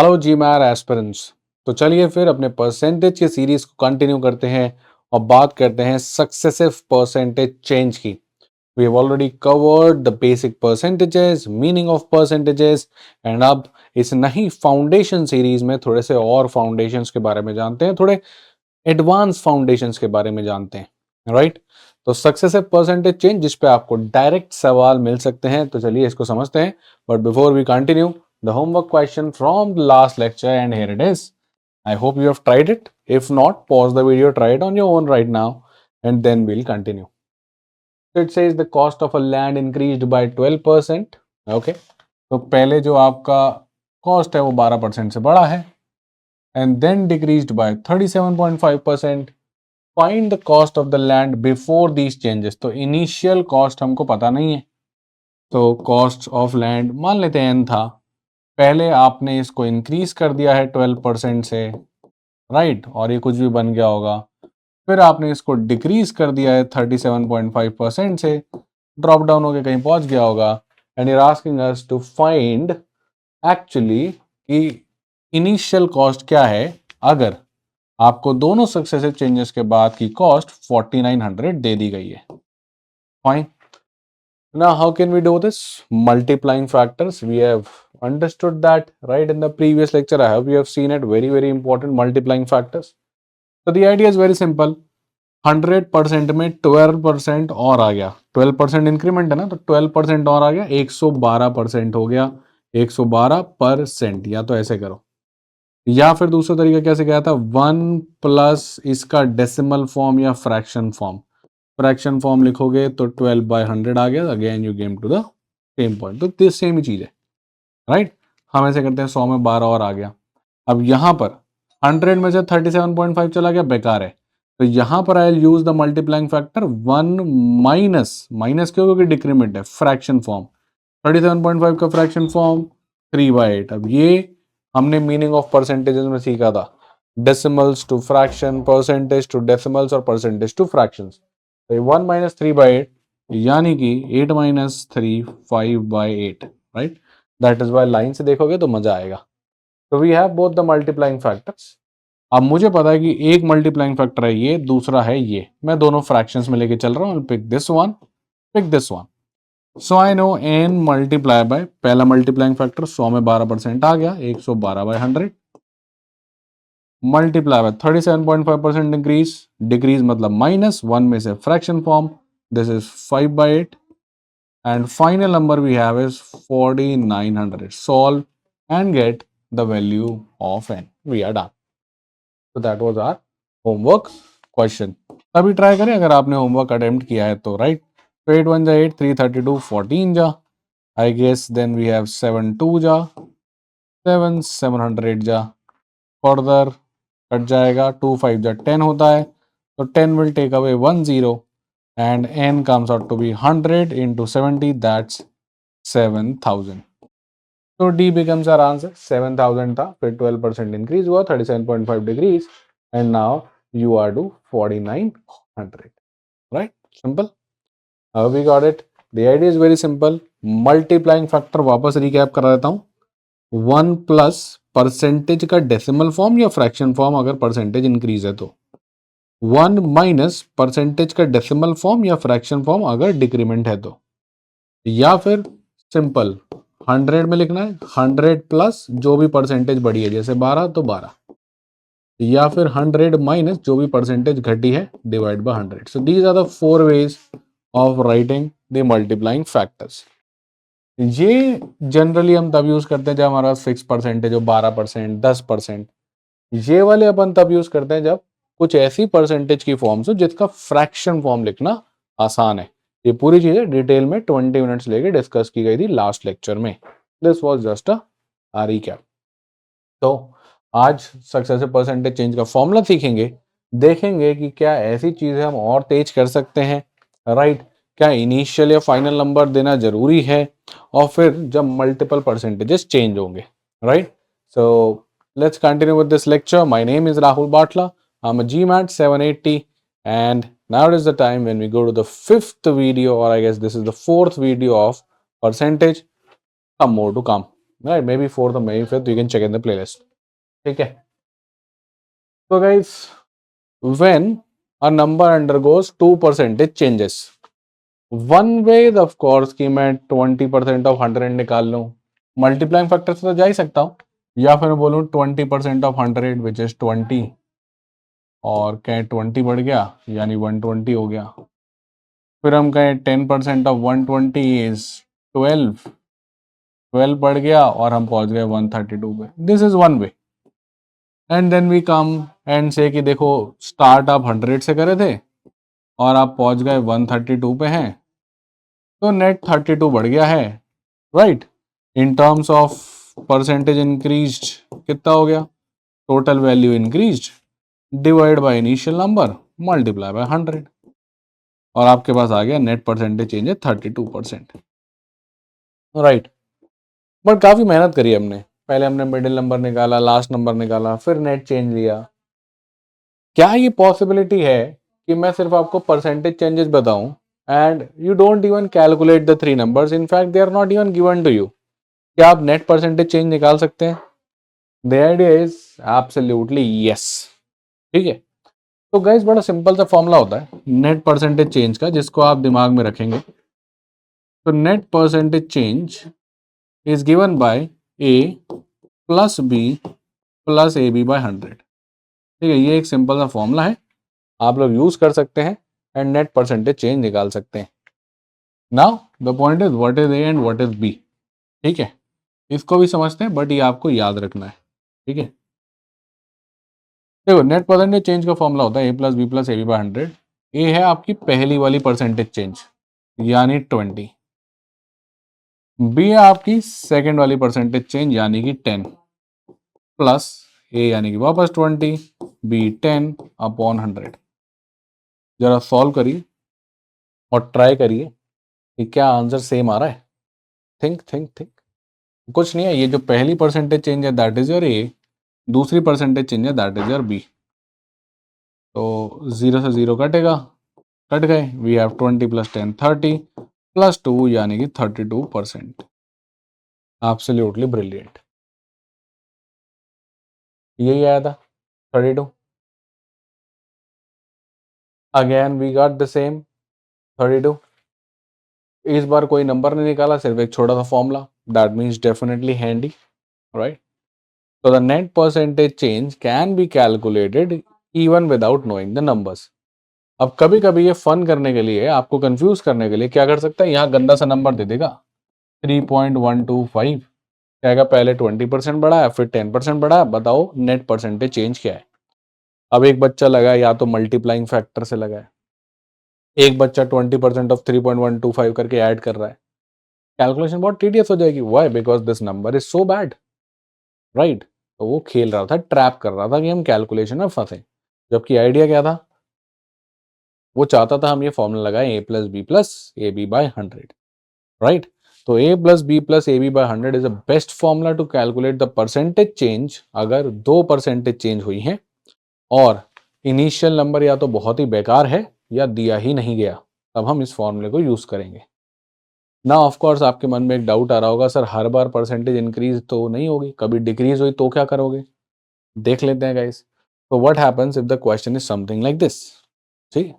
Hello जी मैर aspirants. तो चलिए फिर अपने परसेंटेज की सीरीज को कंटिन्यू करते हैं और बात करते हैं सक्सेसिव परसेंटेज चेंज की। We have already covered the basic percentages, meaning of percentages, and अब इस नई फाउंडेशन सीरीज में थोड़े से और फाउंडेशंस के बारे में जानते हैं, थोड़े एडवांस फाउंडेशंस के बारे में जानते हैं, राइट। तो सक्सेसिव परसेंटेज चेंज जिस पे आपको डायरेक्ट सवाल मिल सकते हैं, तो चलिए इसको समझते हैं। But before we continue, the homework question from the last lecture, and here it is. I hope you have tried it. If not, pause the video, try it on your own right now, and then we'll continue. So it says the cost of a land increased by 12%. Okay. तो पहले जो आपका cost है वो 12% से बढ़ा है, and then decreased by 37.5%. Find the cost of the land before these changes. तो इनिशियल कॉस्ट हमको पता नहीं है, तो कॉस्ट ऑफ लैंड मान लेते हैं n था। पहले आपने इसको इंक्रीज कर दिया है 12% से, राइट, और ये कुछ भी बन गया होगा। फिर आपने इसको डिक्रीज कर दिया है 37.5% से, ड्रॉप डाउन होकर कहीं पहुंच गया होगा। And you're asking us to find actually कि इनिशियल कॉस्ट क्या है अगर आपको दोनों सक्सेसिव चेंजेस के बाद की कॉस्ट 4900 दे दी गई है। Fine. Now, how can we do this? Multiplying factors. We have understood that right in the previous lecture. I hope you have seen it. Very, very important multiplying factors. So the idea is very simple. 100% में 12% और आ गया, 12% increment है ना, तो 12% और आ गया, 112% हो गया, 112%। या तो ऐसे करो, या फिर दूसरा तरीका कैसे गया था, 1 प्लस इसका डेसिमल फॉर्म या फ्रैक्शन फॉर्म। फ्रैक्शन फॉर्म लिखोगे तो 12/100 आ गया, again you came to the same point. तो दिस सेम ही चीज है, राइट। हम ऐसे करते हैं, 100 में 12 और आ गया। अब यहां पर 100 में से 37.5 चला गया, बेकार है। तो यहां पर I use the multiplying factor 1 minus, minus क्यों, क्योंकि डिक्रीमेंट है, फ्रैक्शन फॉर्म। 37.5 का फ्रैक्शन फॉर्म 3/8। अब ये हमने मीनिंग ऑफ परसेंटेजेस में सीखा था, decimals to fraction, percentage to decimals और परसेंटेज टू फ्रैक्शंस। तो 1 माइनस 3/8 यानी कि 8 minus 3 5/8, right. That is why line से देखोगे तो मजा आएगा। तो we have both the multiplying factors. अब मुझे पता है कि एक मल्टीप्लाइंग फैक्टर है ये, दूसरा है ये, मैं दोनों फ्रैक्शंस में लेके चल रहा हूँ। Pick this one, pick this one. So I know n multiply by पहला मल्टीप्लाइंग फैक्टर 100 में 12% आ गया, 112/100 मल्टीप्लाई बाय 37.5% डिक्रीज, डिक्रीज मतलब माइनस, 1 में से fraction form, this is 5/8 and final number we have is 4900. Solve and get the value of n. We are done. So that was our homework question. अभी try करें अगर आपने homework attempt किया है तो, राइट। तो 8 1 जा 8, 3 32, 14 जा, I guess then we have 7 2 जा 7, 700 जा, फर्दर कट जाएगा, 2 5 जा 10 होता है, तो 10 will take away 1 0 and n comes out to be 100 into 70, that's 7000. तो D becomes our answer. 7000 था, फिर 12% इंक्रीज हुआ, 37.5 degrees, and now you are to 4900, right? Simple. We got it. The idea is very simple. Multiplying factor वापस recap करा देता हूँ, 1 plus percentage का decimal form या फ्रैक्शन फॉर्म अगर परसेंटेज इंक्रीज है तो, 1 माइनस परसेंटेज का डेसिमल फॉर्म या फ्रैक्शन फॉर्म अगर डिक्रीमेंट है तो, या फिर सिंपल 100 में लिखना है 100 प्लस जो भी परसेंटेज बढ़ी है, जैसे 12 तो 12, या फिर 100 माइनस जो भी परसेंटेज घटी है divide by 100। So these are the 4 ways of writing the multiplying factors. ये जनरली हम तब यूज करते हैं जब हमारा फिक्स परसेंटेज हो, 12%, 10%। ये वाले अपन तब यूज करते हैं जब कुछ ऐसी परसेंटेज की फॉर्म्स हो जिसका फ्रैक्शन फॉर्म लिखना आसान है। ये पूरी चीजें डिटेल में 20 मिनट्स लेके डिस्कस की गई थी लास्ट लेक्चर में। This was just a recap. तो आज सक्सेसिव परसेंटेज चेंज का फॉर्मूला सीखेंगे, देखेंगे कि क्या ऐसी चीजें हम और तेज कर सकते हैं, राइट। क्या इनिशियल या फाइनल नंबर देना जरूरी है, और फिर जब मल्टीपल परसेंटेजेस चेंज होंगे, right. So let's continue with this lecture. My name is Rahul Batla. I'm a GMAT 780, and now it is the time when we go to the 5th video, or I guess this is the 4th video of percentage. Some more to come. Right, maybe fourth और maybe fifth, you can check in the playlist. ठीक है, तो guys when a number undergoes 2 percentage changes, one way of course कि मैं 20% of 100 निकाल लूं, multiplying factor से तो जा ही सकता हूं, या फिर मैं बोलूं 20% ऑफ 100 विच इज 20, और कहें 20 बढ़ गया यानी 120 हो गया। फिर हम कहें 10% ऑफ 120 इज 12, 12 बढ़ गया और हम पहुंच गए 132 पे। This is one way. And then we come and से कि देखो स्टार्ट आप 100 से करे थे और आप पहुंच गए 132 पे हैं, तो नेट 32 बढ़ गया है, right. In terms of percentage increased कितना हो गया, total value increased divide by initial number multiply by 100, और आपके पास आ गया नेट परसेंटेज चेंज है 32%, राइट। बट काफी मेहनत करी हमने, पहले हमने मिडिल नंबर निकाला, लास्ट नंबर निकाला, फिर नेट चेंज लिया। क्या ये पॉसिबिलिटी है कि मैं सिर्फ आपको परसेंटेज चेंजेस बताऊं and you don't even calculate the three numbers, in fact they are not even given to you? क्या आप नेट परसेंटेज चेंज निकाल सकते हैं? The idea is absolutely yes. ठीक है, तो गाइस बड़ा सिंपल सा फॉर्मूला होता है नेट परसेंटेज चेंज का, जिसको आप दिमाग में रखेंगे। तो net percentage change is given by A plus B plus A B by 100। ठीक है, ये एक सिंपल सा फॉर्मूला है, आप लोग यूज कर सकते हैं एंड नेट परसेंटेज चेंज निकाल सकते हैं। Now the point is what is A and what is B. ठीक है, इसको भी समझते हैं बट ये आपको याद रखना है। ठीक है, देखो नेट परसेंटेज चेंज का फॉर्मूला होता है a plus B plus A B by 100। ए है आपकी पहली वाली परसेंटेज चेंज यानी 20, बी है आपकी सेकेंड वाली परसेंटेज चेंज यानी कि 10, प्लस ए यानी कि वापस 20, बी 10 अपॉन 100। जरा सॉल्व करिए और ट्राई करिए कि क्या आंसर सेम आ रहा है। Think think think. कुछ नहीं है, ये जो पहली परसेंटेज चेंज है दैट इज योर ए, दूसरी परसेंटेज चेंज है दैट इज योर बी। तो 0 से 0 कटेगा, कट गए, वी हैव 20 प्लस 10 30 प्लस 2 यानी कि 32%। एब्सोल्युटली ब्रिलियंट, यही आया था 32। Again we got the same 32। इस बार कोई नंबर नहीं निकाला, सिर्फ एक छोटा सा formula, that means definitely handy, right. So the net percentage change can be calculated even without knowing the numbers. अब कभी कभी ये फन करने के लिए, आपको कंफ्यूज करने के लिए क्या कर सकता है, यहाँ गंदा सा नंबर दे देगा 3.125, कहेगा पहले 20% बढ़ा है फिर 10% बढ़ा है, बताओ नेट परसेंटेज चेंज क्या है। अब एक बच्चा लगा या तो मल्टीप्लाइंग फैक्टर से लगा है, एक बच्चा 20% ऑफ 3.125 करके ऐड कर रहा है, कैलकुलेशन बहुत टीडियस हो जाएगी। Why? Because this number is so bad, right. तो वो खेल रहा था, ट्रैप कर रहा था कि हम कैलकुलेशन में फंसे, जबकि आइडिया क्या था, वो चाहता था हम ये फॉर्मूला लगाएं a+b+ ab/100, राइट। तो a+b+ab/100 is the best formula to calculate the percentage change अगर 2 परसेंटेज चेंज हुई हैं और इनिशियल नंबर या तो बहुत ही बेकार है या दिया ही नहीं गया, तब हम इस फॉर्मूले को यूज करेंगे ना। ऑफ कोर्स आपके मन में एक डाउट आ रहा होगा, सर हर बार परसेंटेज इंक्रीज तो नहीं होगी, कभी डिक्रीज हुई तो क्या करोगे? देख लेते हैं गाइस। तो what happens if the question is something like this. ठीक,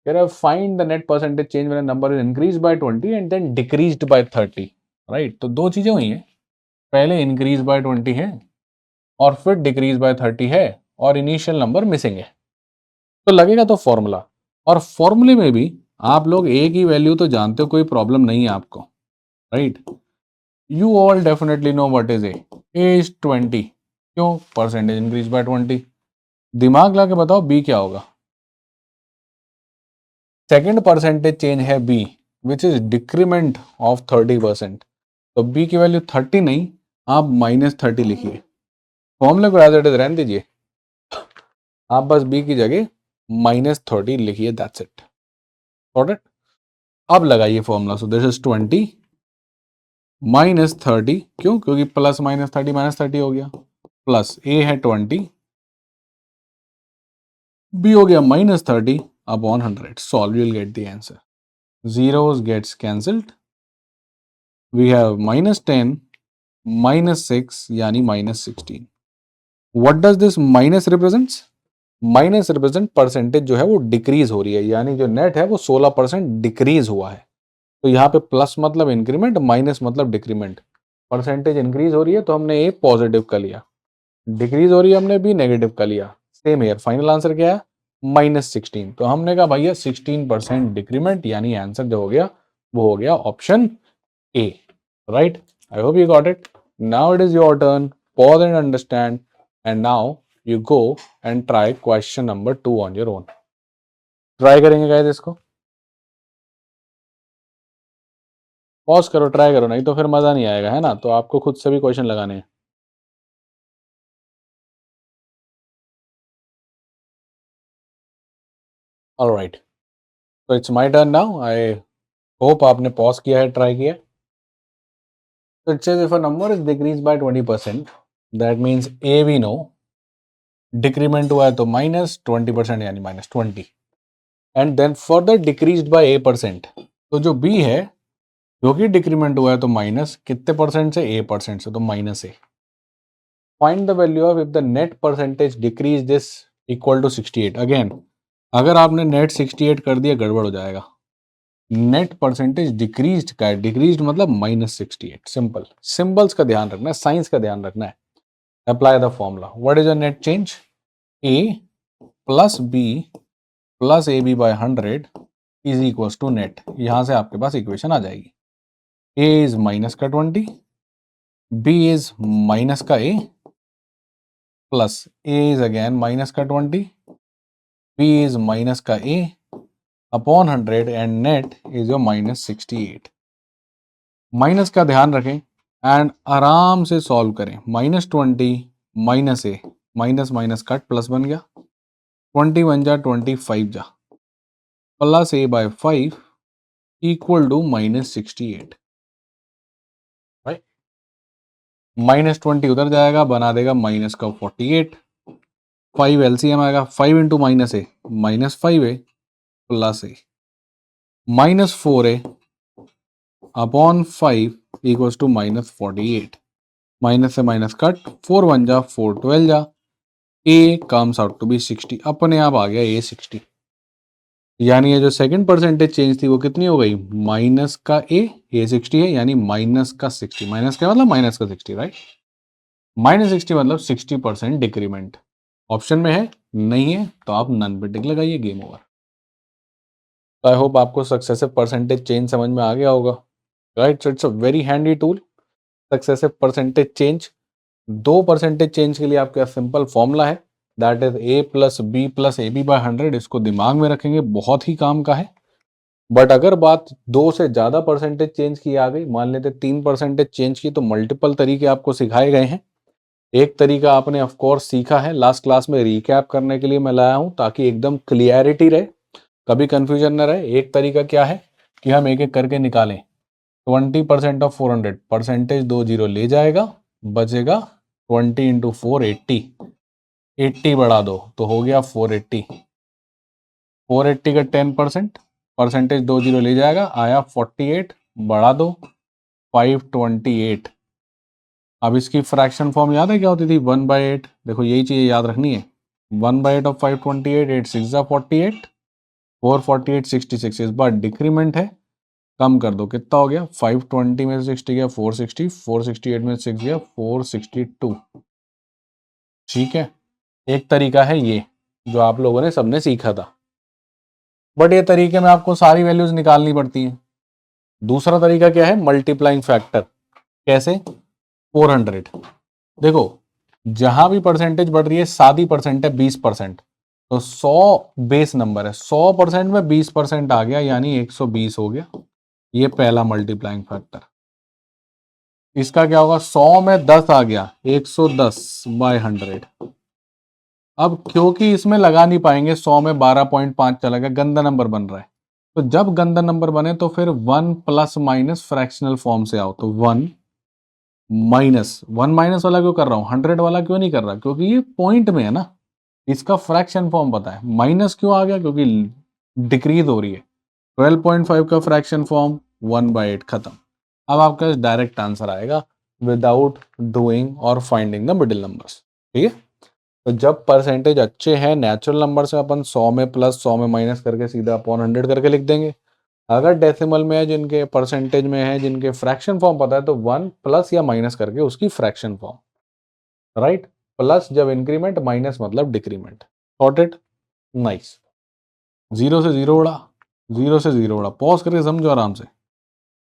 कह रहा है find the net percentage change when a number is increase by 20 and then decreased by 30, right. तो दो चीजें हुई हैं, पहले इंक्रीज बाय 20 है और फिर डिक्रीज बाय 30 है और इनिशियल नंबर मिसिंग है, तो लगेगा तो फॉर्मूला। और फॉर्मूले में भी आप लोग ए की वैल्यू तो जानते हो, कोई प्रॉब्लम नहीं है आपको, right. You all definitely know what is A is 20, क्यों? Percentage increase by 20। दिमाग लगा के बताओ बी क्या होगा? सेकेंड परसेंटेज चेंज है B which is decrement of 30%, तो बी की वैल्यू 30 नहीं, आप -30 लिखिए, फॉर्मूले को एज इट इज रहने दीजिए, आप बस बी की जगह -30 लिखिए, दैट्स इट, गॉट इट। अब लगाइए फॉर्मूला, सो दिस इज 20 -30, क्यों? क्योंकि प्लस -30 -30 हो गया, प्लस ए है 20, बी हो गया -30 upon 100, solve, you will get the answer, zeros gets cancelled, we have -10 -6 यानी -16. What does this minus represents? Minus represent percentage जो है वो डिक्रीज हो रही है, यानी जो नेट है वो 16% डिक्रीज हुआ है. तो यहाँ पे प्लस मतलब इंक्रीमेंट, माइनस मतलब डिक्रीमेंट. परसेंटेज इंक्रीज हो रही है तो हमने ए पॉजिटिव का लिया, डिक्रीज हो रही है हमने बी नेगेटिव का लिया. सेम हेयर, फाइनल आंसर क्या है? -16. तो हमने कहा भैया 16% डिक्रीमेंट, यानी आंसर जो हो गया वो हो गया option A. Right, I hope you got it. Now it is your turn. Pause and understand, and now you go and try question number 2 on your own. Try करेंगे गाइस इसको. Pause करो, try करो, नहीं तो फिर मजा नहीं आएगा, है ना. तो आपको खुद से भी क्वेश्चन लगाने हैं. ऑलराइट, तो it's my turn now. I hope आपने पॉज किया है, ट्राई किया. तो it says if a number is decrease by 20%, that means A we know, decrement हुआ है तो -20% यानी -20, and then further decreased by a%. तो जो b है, क्योंकि डिक्रीमेंट हुआ है तो माइनस कितने परसेंट से? a% से, तो minus A. Find the value of if the net percentage decrease this equal to 68. Again, अगर आपने नेट 68 कर दिया गड़बड़ हो जाएगा. नेट परसेंटेज डिक्रीज का है, डिक्रीज मतलब -68. सिंपल, सिंबल्स का ध्यान रखना है, साइंस का ध्यान रखना है. Apply the formula. What is a net change? a plus b plus A B by 100 is equal to net. यहां से आपके पास इक्वेशन आ जाएगी. a इज माइनस का 20, b इज माइनस का a, plus a is again minus का 20, b is minus का a upon 100, and net is your -68. Minus का ध्यान रखें एंड आराम से सॉल्व करें. -20 minus A, minus minus cut, plus बन गया. 20 बन जा 25 जा, plus a by 5 equal to -68. Right, -20 उधर जाएगा, बना देगा माइनस का 48. 5 एलसीएम आएगा, 5 into minus A, -5a plus A, -4a upon 5 equals to -48. Minus से माइनस कट, 4 1 जा 4 12 जा, A comes out to be 60. अपने आप आ गया ए 60. यानी ये जो सेकंड परसेंटेज चेंज थी वो कितनी हो गई? माइनस का ए 60 है, यानी माइनस का 60. माइनस का मतलब माइनस का 60, राइट. -60 मतलब 60% डिक्रीमेंट. ऑप्शन में है, नहीं है तो आप नन पे टिक लगाइए, गेम ओवर. तो आई होप आपको सक्सेसिव परसेंटेज चेंज समझ में आ गया होगा. Right, so it's a very handy tool, successive percentage change. 2 percentage change के लिए आपका सिंपल फॉर्मूला है, that is a plus B plus A B by 100. इसको दिमाग में रखेंगे, बहुत ही काम का है. बट अगर बात 2 से ज़्यादा परसेंटेज चेंज की आ गई, मान लेते 3 परसेंटेज चेंज की, तो मल्टीपल तरीके आपको सिखाए गए हैं. एक तरीका आपने ऑफ कोर्स सीखा है, लास्ट क्लास में रिकैप करने के लिए मैं लाया हूं, ताकि एकदम क्लियरिटी रहे, कभी कंफ्यूजन न रहे. एक तरीका क्या है कि हम एक एक करके निकालें. 20% ऑफ 400, परसेंटेज 2 जीरो ले जाएगा, बचेगा 20 इंटू 4 80. 80 बढ़ा दो तो हो गया 480. 480 का 10%, परसेंटेज 2 जीरो ले जाएगा, आया 48, बढ़ा दो 528. अब इसकी फ्रैक्शन फॉर्म याद है क्या होती थी? 1/8. देखो यही चीज़ याद रखनी है. 1/8 ऑफ 528, 8 6 48, 448 66. इस बार डिक्रीमेंट है, कम कर दो, कितना हो गया? 520 में से 60 गया 460, 468 में से 6 गया 462. ठीक है, एक तरीका है ये जो आप लोगों ने सबने सीखा था, बट ये तरीके में आपको सारी वैल्यूज निकालनी पड़ती हैं. दूसरा तरीका क्या है? Multiplying factor. कैसे? 400. देखो, जहां भी परसेंटेज बढ़ रही है, सादी परसेंट है 20%, तो 100 बेस नंबर है, 100% में 20% आ गया, यानी 120 हो गया. ये पहला मल्टीप्लाइंग फैक्टर. इसका क्या होगा? 100 में 10 आ गया, 110 बाय 100. अब क्योंकि इसमें लगा नहीं पाएंगे, 100 में 12.5 चला गया, गंदा नंबर बन रहा है. तो जब गंदा नंबर बने तो फिर 1 प्लस माइनस फ्रैक्शनल फॉर्म से आओ. तो 1 माइनस वाला क्यों कर रहा हूं, 100 वाला क्यों नहीं कर रहा? क्योंकि ये पॉइंट में है ना, इसका फ्रैक्शन फॉर्म पता है. माइनस क्यों आ गया? क्योंकि डिक्रीज हो रही है. 12.5 का फ्रैक्शन फॉर्म 1/8, खत्म. अब आपका डायरेक्ट आंसर आएगा विदाउट डूइंग और फाइंडिंग द मिडिल नंबर्स। ठीक है, तो जब परसेंटेज अच्छे हैं नेचुरल नंबर से अपन 100 में प्लस 100 में माइनस करके सीधा अपॉन 100 करके लिख देंगे। अगर डेसिमल में है, जिनके परसेंटेज में है, जिनके फ्रैक्शन फॉर्म पता है, तो 1 प्लस या माइनस करके उसकी फ्रैक्शन फॉर्म, राइट। प्लस जब इंक्रीमेंट, माइनस मतलब डिक्रीमेंट। Sorted, nice. जीरो से जीरो उड़ा, जीरो से जीरो उड़ा, पॉज करके समझो आराम से,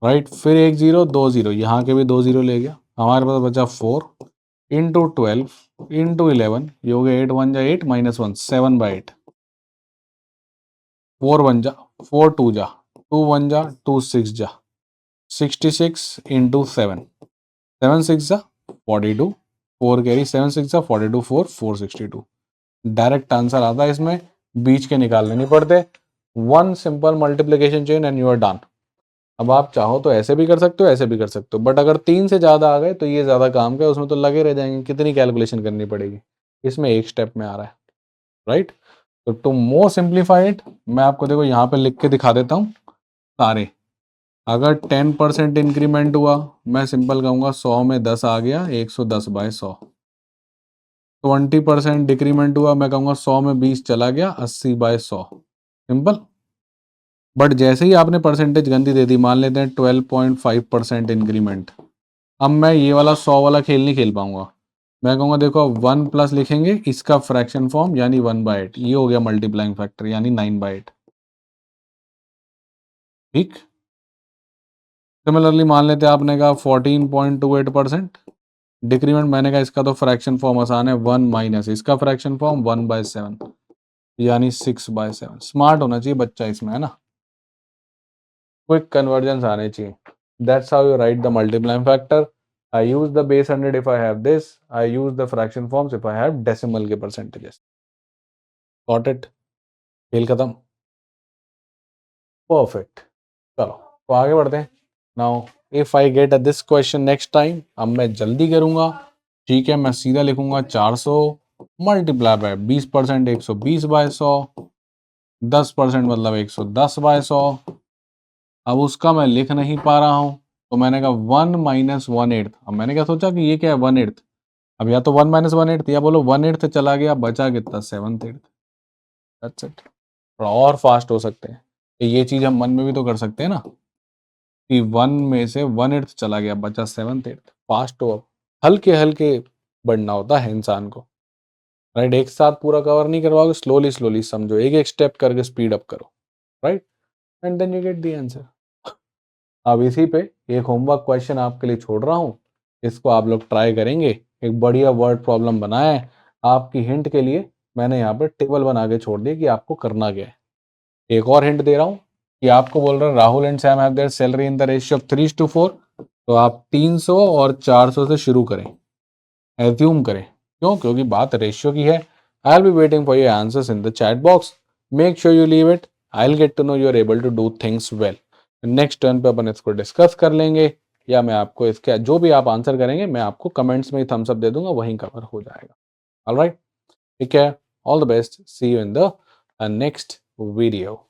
राइट। फिर एक जीरो, दो जीरो, यहाँ के भी दो जीरो ले गया, हमारे पास बचा 4 इंटू 12 इंटू 11, ये हो गया 8 1 जा 8 माइनस 1 7/8, 4 1 जा 4 2 जा 2 1 जा 2 6 जा 66 इंटू 7 7 6 जा 42, 4 कैरी 7 6 जा 42, 4 462। डायरेक्ट आंसर आता है इसमें, बीच के निकालने नहीं पड़ते। One simple multiplication chain and you are done. अब आप चाहो तो ऐसे भी कर सकते हो, ऐसे भी कर सकते हो, बट अगर 3 से ज़्यादा आ गए तो ये ज़्यादा काम का है, उसमें तो लगे रह जाएंगे, कितनी कैलकुलेशन करनी पड़ेगी। इसमें एक स्टेप में आ रहा है, राइट। तो टू मोर सिंप्लीफाई इट, मैं आपको देखो यहाँ पे लिख के दिखा देता हूँ सारे। अगर 10% इंक्रीमेंट हुआ, मैं सिंपल कहूँगा 100 में 10 आ गया, 110/100। 20% डिक्रीमेंट हुआ, मैं कहूँगा 100 में 20 चला गया, 80/100। सिंपल। बट जैसे ही आपने परसेंटेज गंदी दे दी, मान लेते हैं 12.5% इंक्रीमेंट, अब मैं ये वाला 100 वाला खेल नहीं खेल पाऊंगा। मैं कहूँगा देखो 1 प्लस लिखेंगे, इसका फ्रैक्शन फॉर्म यानी 1/8, ये हो गया मल्टीप्लाइंग फैक्टर यानी 9/8। ठीक। सिमिलरली मान लेते हैं आपने कहा 14.28% डिक्रीमेंट, मैंने कहा इसका तो फ्रैक्शन फॉर्म आसान है, 1 माइनस इसका फ्रैक्शन फॉर्म 1/7 यानी 6/7। स्मार्ट होना चाहिए बच्चा इसमें, है ना। क्विक कन्वर्जेंस आने चाहिए। That's how you right the multiplying factor. I use the base 100 if I have this, I use the fraction forms if I have decimal के परसेंटेजेस। Got it. खेल खत्म। परफेक्ट। चलो तो आगे बढ़ते हैं। Now if I get this question next time, अब मैं जल्दी करूंगा। ठीक है, मैं सीधा लिखूंगा 400 मल्टीप्लाई बाय 20%, 120/100, 10% मतलब 110/100। अब उसका मैं लिख नहीं पा रहा हूं, तो मैंने कहा 1 माइनस 1/8। अब मैंने क्या सोचा कि ये क्या है 1/8। अब या तो 1 माइनस 1/8 या बोलो 1/8 चला गया, बचा कितना 7/8। That's it. थोड़ा और फास्ट हो सकते हैं, ये चीज हम मन में भी तो कर सकते हैं ना, कि 1 में से 1/8 चला गया, बचा 7/8। फास्ट हो, हल्के हल्के बढ़ना होता है इंसान को, राइट। एक साथ पूरा कवर नहीं करवाओगे, स्लोली स्लोली समझो, एक एक स्टेप करके स्पीड अप करो, right, and then you get the answer. अब इसी पे एक होमवर्क क्वेश्चन आपके लिए छोड़ रहा हूँ, इसको आप लोग ट्राई करेंगे। एक बढ़िया वर्ड प्रॉब्लम बनाया है, आपकी हिंट के लिए मैंने यहाँ पे टेबल बना के छोड़ दिया कि आपको करना क्या है। एक और हिंट दे रहा हूँ कि आपको बोल रहा है Rahul and Sam have their salary in the ratio of 3:4, तो आप 300 और 400 से शुरू करें, एज्यूम करें। क्यों? क्योंकि बात रेशियो की है। I will be waiting for your answers in the chat box. Make sure you leave it, I will get to know you are able to do things well. Next turn पे अपन इसको discuss कर लेंगे, या मैं आपको इसके जो भी आप आंसर करेंगे मैं आपको कमेंट्स में थम्स अप दे दूंगा, वहीं कवर हो जाएगा। ऑलराइट, ठीक है, all the best, see you in the next video.